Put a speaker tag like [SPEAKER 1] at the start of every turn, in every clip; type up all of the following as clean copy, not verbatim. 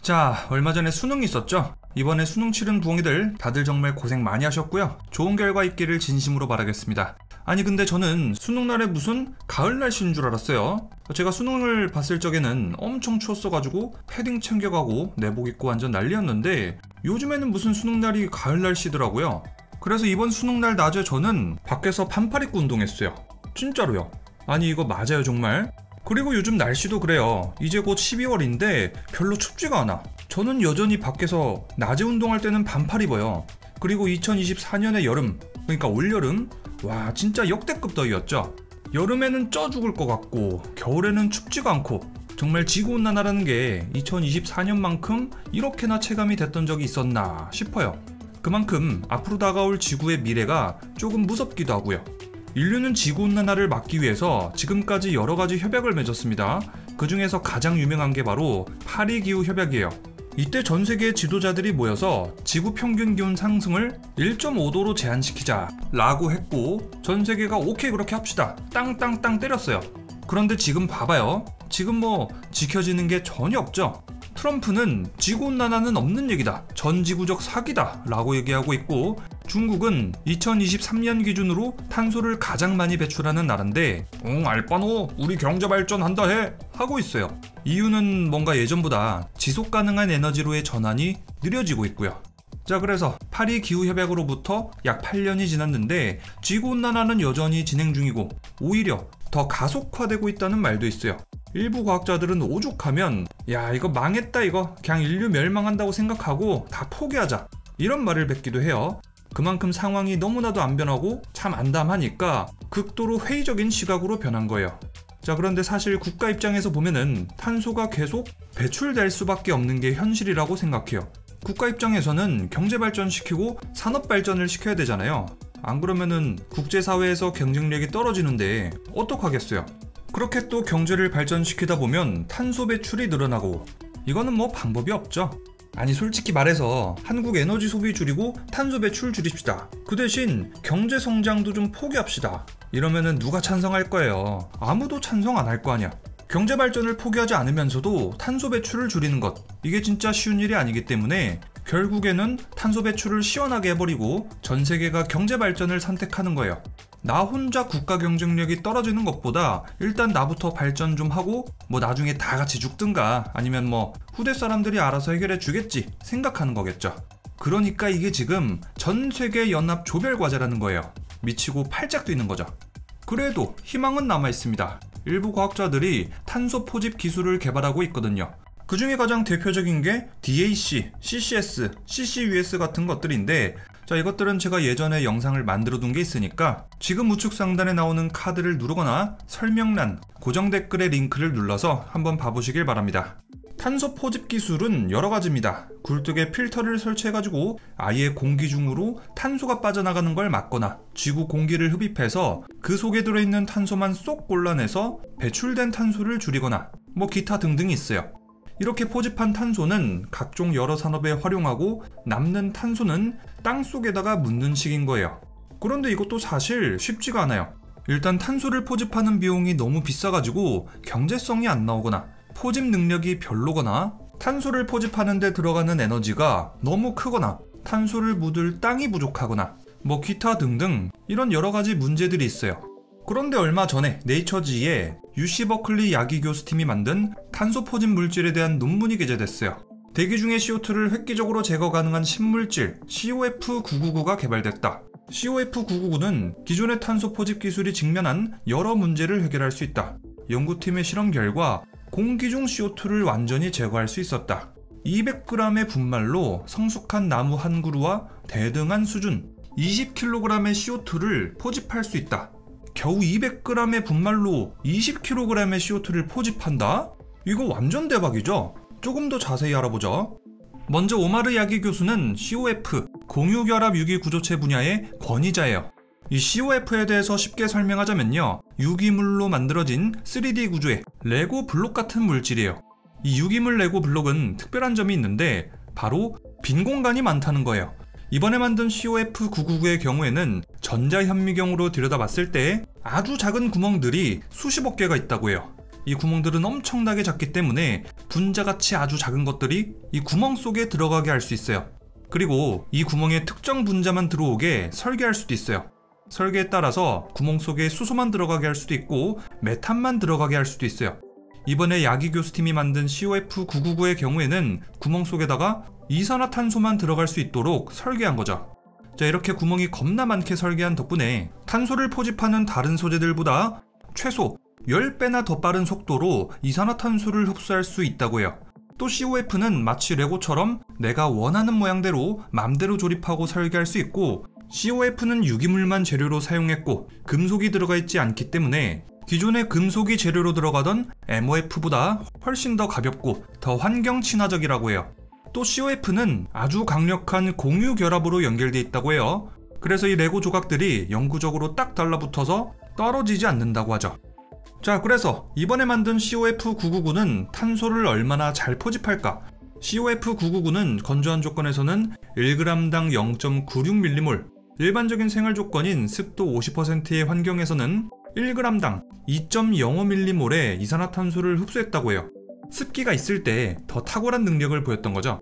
[SPEAKER 1] 자, 얼마 전에 수능이 있었죠? 이번에 수능 치른 부엉이들 다들 정말 고생 많이 하셨고요. 좋은 결과 있기를 진심으로 바라겠습니다. 아니 근데 저는 수능날에 무슨 가을 날씨인 줄 알았어요. 제가 수능을 봤을 적에는 엄청 추웠어가지고 패딩 챙겨가고 내복 입고 완전 난리였는데 요즘에는 무슨 수능날이 가을 날씨더라고요. 그래서 이번 수능날 낮에 저는 밖에서 반팔 입고 운동했어요. 진짜로요. 아니 이거 맞아요 정말? 그리고 요즘 날씨도 그래요. 이제 곧 12월인데 별로 춥지가 않아. 저는 여전히 밖에서 낮에 운동할 때는 반팔 입어요. 그리고 2024년의 여름, 그러니까 올여름, 와 진짜 역대급 더위였죠. 여름에는 쪄 죽을 것 같고 겨울에는 춥지가 않고 정말 지구온난화라는 게 2024년만큼 이렇게나 체감이 됐던 적이 있었나 싶어요. 그만큼 앞으로 다가올 지구의 미래가 조금 무섭기도 하고요. 인류는 지구온난화를 막기 위해서 지금까지 여러가지 협약을 맺었습니다. 그 중에서 가장 유명한 게 바로 파리기후협약이에요. 이때 전 세계의 지도자들이 모여서 지구 평균 기온 상승을 1.5도로 제한시키자 라고 했고 전 세계가 오케이 그렇게 합시다 땅땅땅 때렸어요. 그런데 지금 봐봐요. 지금 뭐 지켜지는 게 전혀 없죠. 트럼프는 지구온난화는 없는 얘기다, 전지구적 사기다 라고 얘기하고 있고, 중국은 2023년 기준으로 탄소를 가장 많이 배출하는 나라인데 알바노 우리 경제 발전한다 해 하고 있어요. 이유는 뭔가 예전보다 지속가능한 에너지로의 전환이 느려지고 있고요. 자, 그래서 파리 기후협약으로부터 약 8년이 지났는데 지구온난화는 여전히 진행 중이고 오히려 더 가속화되고 있다는 말도 있어요. 일부 과학자들은 오죽하면 야 이거 망했다, 이거 그냥 인류 멸망한다고 생각하고 다 포기하자 이런 말을 뱉기도 해요. 그만큼 상황이 너무나도 안 변하고 참 암담하니까 극도로 회의적인 시각으로 변한 거예요. 자, 그런데 사실 국가 입장에서 보면은 탄소가 계속 배출될 수밖에 없는 게 현실이라고 생각해요. 국가 입장에서는 경제 발전시키고 산업 발전을 시켜야 되잖아요. 안 그러면은 국제사회에서 경쟁력이 떨어지는데 어떡하겠어요. 그렇게 또 경제를 발전시키다 보면 탄소 배출이 늘어나고 이거는 뭐 방법이 없죠. 아니 솔직히 말해서 한국 에너지 소비 줄이고 탄소 배출 줄입시다. 그 대신 경제 성장도 좀 포기합시다. 이러면은 누가 찬성할 거예요. 아무도 찬성 안 할 거 아니야. 경제 발전을 포기하지 않으면서도 탄소 배출을 줄이는 것, 이게 진짜 쉬운 일이 아니기 때문에 결국에는 탄소 배출을 시원하게 해버리고 전 세계가 경제 발전을 선택하는 거예요. 나 혼자 국가 경쟁력이 떨어지는 것보다 일단 나부터 발전 좀 하고 뭐 나중에 다 같이 죽든가 아니면 뭐 후대 사람들이 알아서 해결해 주겠지 생각하는 거겠죠. 그러니까 이게 지금 전 세계 연합 조별 과제라는 거예요. 미치고 팔짝 뛰는 거죠. 그래도 희망은 남아 있습니다. 일부 과학자들이 탄소 포집 기술을 개발하고 있거든요. 그 중에 가장 대표적인 게 DAC, CCS, CCUS 같은 것들인데, 자, 이것들은 제가 예전에 영상을 만들어 둔 게 있으니까 지금 우측 상단에 나오는 카드를 누르거나 설명란, 고정 댓글의 링크를 눌러서 한번 봐보시길 바랍니다. 탄소 포집 기술은 여러 가지입니다. 굴뚝에 필터를 설치해가지고 아예 공기 중으로 탄소가 빠져나가는 걸 막거나 지구 공기를 흡입해서 그 속에 들어있는 탄소만 쏙 골라내서 배출된 탄소를 줄이거나 뭐 기타 등등이 있어요. 이렇게 포집한 탄소는 각종 여러 산업에 활용하고 남는 탄소는 땅속에다가 묻는 식인 거예요. 그런데 이것도 사실 쉽지가 않아요. 일단 탄소를 포집하는 비용이 너무 비싸가지고 경제성이 안 나오거나 포집 능력이 별로거나 탄소를 포집하는 데 들어가는 에너지가 너무 크거나 탄소를 묻을 땅이 부족하거나 뭐 기타 등등 이런 여러 가지 문제들이 있어요. 그런데 얼마 전에 네이처지에 UC 버클리 야기 교수팀이 만든 탄소 포집 물질에 대한 논문이 게재됐어요. 대기 중의 CO2를 획기적으로 제거 가능한 신물질 COF999가 개발됐다. COF999는 기존의 탄소 포집 기술이 직면한 여러 문제를 해결할 수 있다. 연구팀의 실험 결과 공기 중 CO2를 완전히 제거할 수 있었다. 200g의 분말로 성숙한 나무 한 그루와 대등한 수준 20kg의 CO2를 포집할 수 있다. 겨우 200g의 분말로 20kg의 CO2를 포집한다? 이거 완전 대박이죠? 조금 더 자세히 알아보죠. 먼저 오마르 야기 교수는 COF, 공유결합 유기 구조체 분야의 권위자예요. 이 COF에 대해서 쉽게 설명하자면요, 유기물로 만들어진 3D 구조의 레고 블록 같은 물질이에요. 이 유기물 레고 블록은 특별한 점이 있는데 바로 빈 공간이 많다는 거예요. 이번에 만든 COF999의 경우에는 전자현미경으로 들여다봤을 때 아주 작은 구멍들이 수십억 개가 있다고 해요. 이 구멍들은 엄청나게 작기 때문에 분자같이 아주 작은 것들이 이 구멍 속에 들어가게 할 수 있어요. 그리고 이 구멍에 특정 분자만 들어오게 설계할 수도 있어요. 설계에 따라서 구멍 속에 수소만 들어가게 할 수도 있고 메탄만 들어가게 할 수도 있어요. 이번에 야기교수팀이 만든 COF999의 경우에는 구멍 속에다가 이산화탄소만 들어갈 수 있도록 설계한 거죠. 자, 이렇게 구멍이 겁나 많게 설계한 덕분에 탄소를 포집하는 다른 소재들보다 최소 10배나 더 빠른 속도로 이산화탄소를 흡수할 수 있다고 해요. 또 COF는 마치 레고처럼 내가 원하는 모양대로 맘대로 조립하고 설계할 수 있고, COF는 유기물만 재료로 사용했고 금속이 들어가 있지 않기 때문에 기존의 금속이 재료로 들어가던 MOF보다 훨씬 더 가볍고 더 환경 친화적이라고 해요. 또 COF는 아주 강력한 공유 결합으로 연결되어 있다고 해요. 그래서 이 레고 조각들이 영구적으로 딱 달라붙어서 떨어지지 않는다고 하죠. 자, 그래서 이번에 만든 COF999는 탄소를 얼마나 잘 포집할까? COF999는 건조한 조건에서는 1g당 0.96mm몰, 일반적인 생활 조건인 습도 50%의 환경에서는 1g당 2.05mm몰의 이산화탄소를 흡수했다고 해요. 습기가 있을 때 더 탁월한 능력을 보였던 거죠.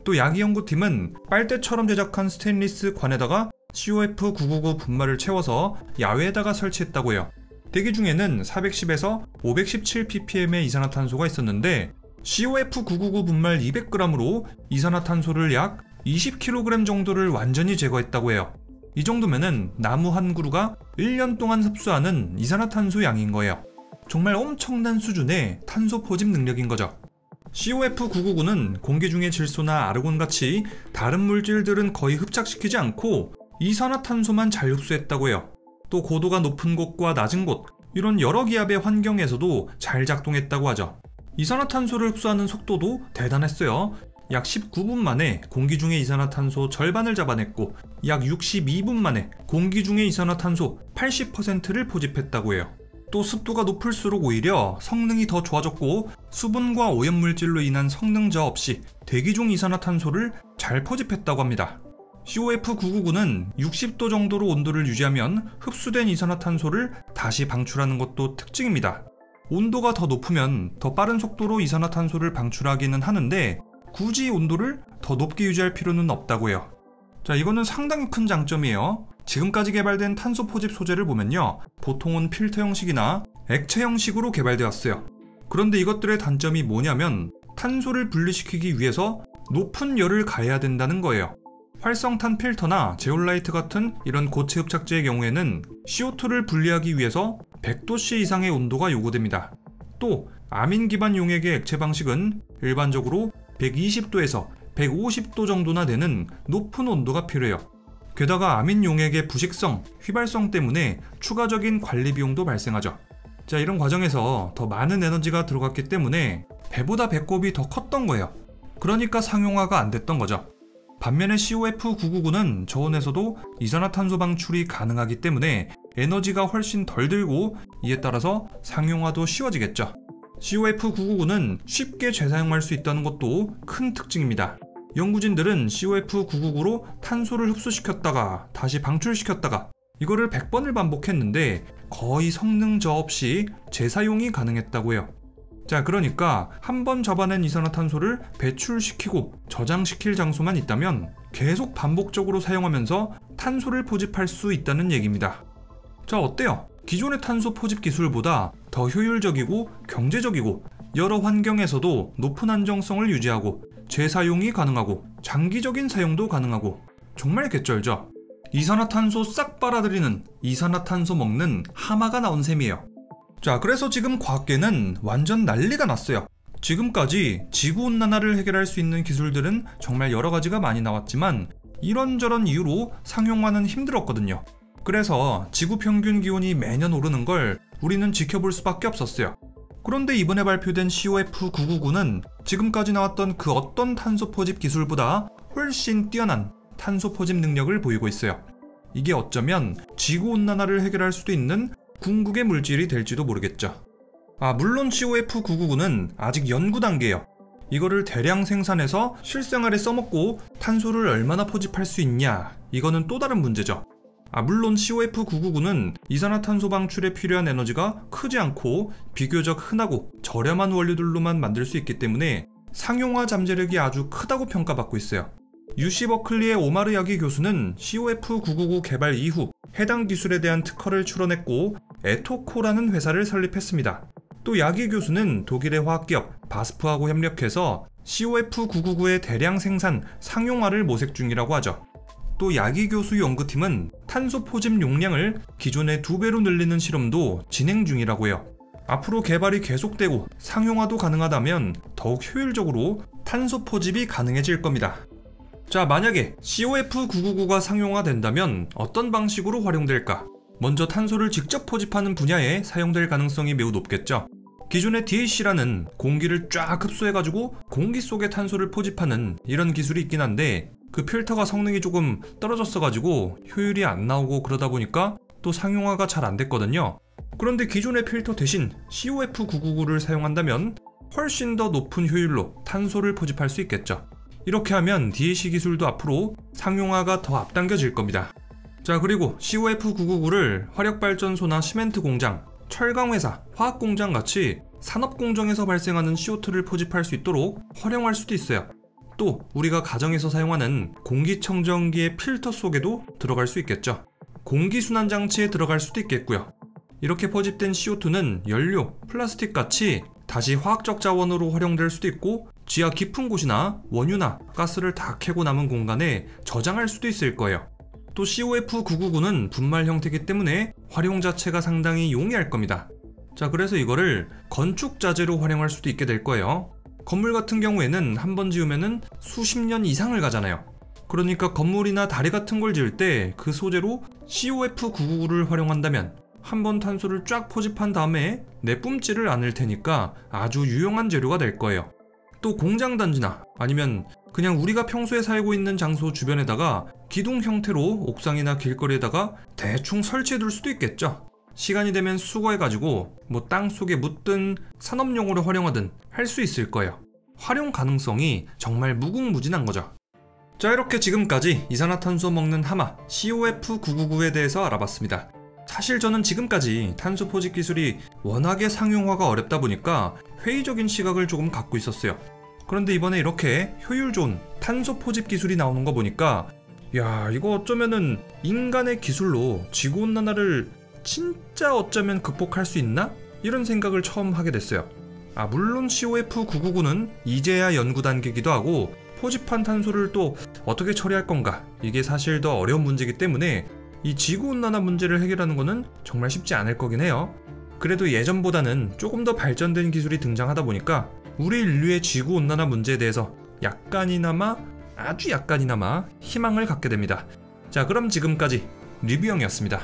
[SPEAKER 1] 또 야기 연구팀은 빨대처럼 제작한 스테인리스 관에다가 COF999 분말을 채워서 야외에다가 설치했다고 해요. 대기 중에는 410에서 517ppm의 이산화탄소가 있었는데 COF999 분말 200g으로 이산화탄소를 약 20kg 정도를 완전히 제거했다고 해요. 이 정도면은 나무 한 그루가 1년 동안 흡수하는 이산화탄소 양인 거예요. 정말 엄청난 수준의 탄소 포집 능력인 거죠. COF999는 공기 중의 질소나 아르곤같이 다른 물질들은 거의 흡착시키지 않고 이산화탄소만 잘 흡수했다고 해요. 또 고도가 높은 곳과 낮은 곳, 이런 여러 기압의 환경에서도 잘 작동했다고 하죠. 이산화탄소를 흡수하는 속도도 대단했어요. 약 19분 만에 공기 중의 이산화탄소 절반을 잡아냈고 약 62분 만에 공기 중의 이산화탄소 80%를 포집했다고 해요. 또 습도가 높을수록 오히려 성능이 더 좋아졌고 수분과 오염물질로 인한 성능 저하 없이 대기 중 이산화탄소를 잘 포집했다고 합니다. COF999는 60도 정도로 온도를 유지하면 흡수된 이산화탄소를 다시 방출하는 것도 특징입니다. 온도가 더 높으면 더 빠른 속도로 이산화탄소를 방출하기는 하는데 굳이 온도를 더 높게 유지할 필요는 없다고 해요. 자, 이거는 상당히 큰 장점이에요. 지금까지 개발된 탄소 포집 소재를 보면요, 보통은 필터 형식이나 액체 형식으로 개발되었어요. 그런데 이것들의 단점이 뭐냐면 탄소를 분리시키기 위해서 높은 열을 가해야 된다는 거예요. 활성탄 필터나 제올라이트 같은 이런 고체 흡착제의 경우에는 CO2를 분리하기 위해서 100도씨 이상의 온도가 요구됩니다. 또 아민 기반 용액의 액체 방식은 일반적으로 120도에서 150도 정도나 되는 높은 온도가 필요해요. 게다가 아민 용액의 부식성, 휘발성 때문에 추가적인 관리 비용도 발생하죠. 자, 이런 과정에서 더 많은 에너지가 들어갔기 때문에 배보다 배꼽이 더 컸던 거예요. 그러니까 상용화가 안 됐던 거죠. 반면에 COF999는 저온에서도 이산화탄소 방출이 가능하기 때문에 에너지가 훨씬 덜 들고 이에 따라서 상용화도 쉬워지겠죠. COF999는 쉽게 재사용할 수 있다는 것도 큰 특징입니다. 연구진들은 COF999로 탄소를 흡수시켰다가 다시 방출시켰다가 이거를 100번을 반복했는데 거의 성능 저하 없이 재사용이 가능했다고 해요. 자, 그러니까 한 번 잡아낸 이산화탄소를 배출시키고 저장시킬 장소만 있다면 계속 반복적으로 사용하면서 탄소를 포집할 수 있다는 얘기입니다. 자, 어때요? 기존의 탄소 포집 기술보다 더 효율적이고 경제적이고 여러 환경에서도 높은 안정성을 유지하고 재사용이 가능하고 장기적인 사용도 가능하고 정말 개쩔죠? 이산화탄소 싹 빨아들이는 이산화탄소 먹는 하마가 나온 셈이에요. 자, 그래서 지금 과학계는 완전 난리가 났어요. 지금까지 지구온난화를 해결할 수 있는 기술들은 정말 여러 가지가 많이 나왔지만 이런저런 이유로 상용화는 힘들었거든요. 그래서 지구 평균 기온이 매년 오르는 걸 우리는 지켜볼 수밖에 없었어요. 그런데 이번에 발표된 COF999는 지금까지 나왔던 그 어떤 탄소 포집 기술보다 훨씬 뛰어난 탄소 포집 능력을 보이고 있어요. 이게 어쩌면 지구온난화를 해결할 수도 있는 궁극의 물질이 될지도 모르겠죠. 물론 COF999는 아직 연구 단계예요. 이거를 대량 생산해서 실생활에 써먹고 탄소를 얼마나 포집할 수 있냐, 이거는 또 다른 문제죠. 물론 COF999는 이산화탄소 방출에 필요한 에너지가 크지 않고 비교적 흔하고 저렴한 원료들로만 만들 수 있기 때문에 상용화 잠재력이 아주 크다고 평가받고 있어요. UC 버클리의 오마르 야기 교수는 COF999 개발 이후 해당 기술에 대한 특허를 출원했고 에토코라는 회사를 설립했습니다. 또 야기 교수는 독일의 화학기업 바스프하고 협력해서 COF999의 대량 생산, 상용화를 모색 중이라고 하죠. 또 야기 교수 연구팀은 탄소 포집 용량을 기존의 2배로 늘리는 실험도 진행 중이라고 해요. 앞으로 개발이 계속되고 상용화도 가능하다면 더욱 효율적으로 탄소 포집이 가능해질 겁니다. 자, 만약에 COF999가 상용화된다면 어떤 방식으로 활용될까? 먼저 탄소를 직접 포집하는 분야에 사용될 가능성이 매우 높겠죠. 기존의 DAC라는 공기를 쫙 흡수해가지고 공기 속에 탄소를 포집하는 이런 기술이 있긴 한데 그 필터가 성능이 조금 떨어졌어가지고 효율이 안 나오고 그러다 보니까 또 상용화가 잘 안 됐거든요. 그런데 기존의 필터 대신 COF999를 사용한다면 훨씬 더 높은 효율로 탄소를 포집할 수 있겠죠. 이렇게 하면 DAC 기술도 앞으로 상용화가 더 앞당겨질 겁니다. 자, 그리고 COF999를 화력발전소나 시멘트 공장, 철강회사, 화학공장 같이 산업공정에서 발생하는 CO2를 포집할 수 있도록 활용할 수도 있어요. 또 우리가 가정에서 사용하는 공기청정기의 필터 속에도 들어갈 수 있겠죠. 공기순환장치에 들어갈 수도 있겠고요. 이렇게 포집된 CO2는 연료, 플라스틱 같이 다시 화학적 자원으로 활용될 수도 있고 지하 깊은 곳이나 원유나 가스를 다 캐고 남은 공간에 저장할 수도 있을 거예요. 또 COF999는 분말 형태이기 때문에 활용 자체가 상당히 용이할 겁니다. 자, 그래서 이거를 건축 자재로 활용할 수도 있게 될 거예요. 건물 같은 경우에는 한 번 지으면은 수십 년 이상을 가잖아요. 그러니까 건물이나 다리 같은 걸 지을 때 그 소재로 COF999를 활용한다면 한 번 탄소를 쫙 포집한 다음에 내뿜지를 않을 테니까 아주 유용한 재료가 될 거예요. 또 공장 단지나 아니면 그냥 우리가 평소에 살고 있는 장소 주변에다가 기둥 형태로 옥상이나 길거리에다가 대충 설치해 둘 수도 있겠죠. 시간이 되면 수거해가지고 뭐 땅 속에 묻든 산업용으로 활용하든 할 수 있을 거예요. 활용 가능성이 정말 무궁무진한 거죠. 자, 이렇게 지금까지 이산화탄소 먹는 하마 COF999에 대해서 알아봤습니다. 사실 저는 지금까지 탄소 포집 기술이 워낙에 상용화가 어렵다 보니까 회의적인 시각을 조금 갖고 있었어요. 그런데 이번에 이렇게 효율 좋은 탄소 포집 기술이 나오는 거 보니까 야, 이거 어쩌면은 인간의 기술로 지구온난화를 진짜 어쩌면 극복할 수 있나? 이런 생각을 처음 하게 됐어요. 물론 COF999는 이제야 연구 단계이기도 하고 포집한 탄소를 또 어떻게 처리할 건가, 이게 사실 더 어려운 문제이기 때문에 이 지구온난화 문제를 해결하는 거는 정말 쉽지 않을 거긴 해요. 그래도 예전보다는 조금 더 발전된 기술이 등장하다 보니까 우리 인류의 지구온난화 문제에 대해서 약간이나마, 아주 약간이나마 희망을 갖게 됩니다. 자, 그럼 지금까지 리뷰형이었습니다.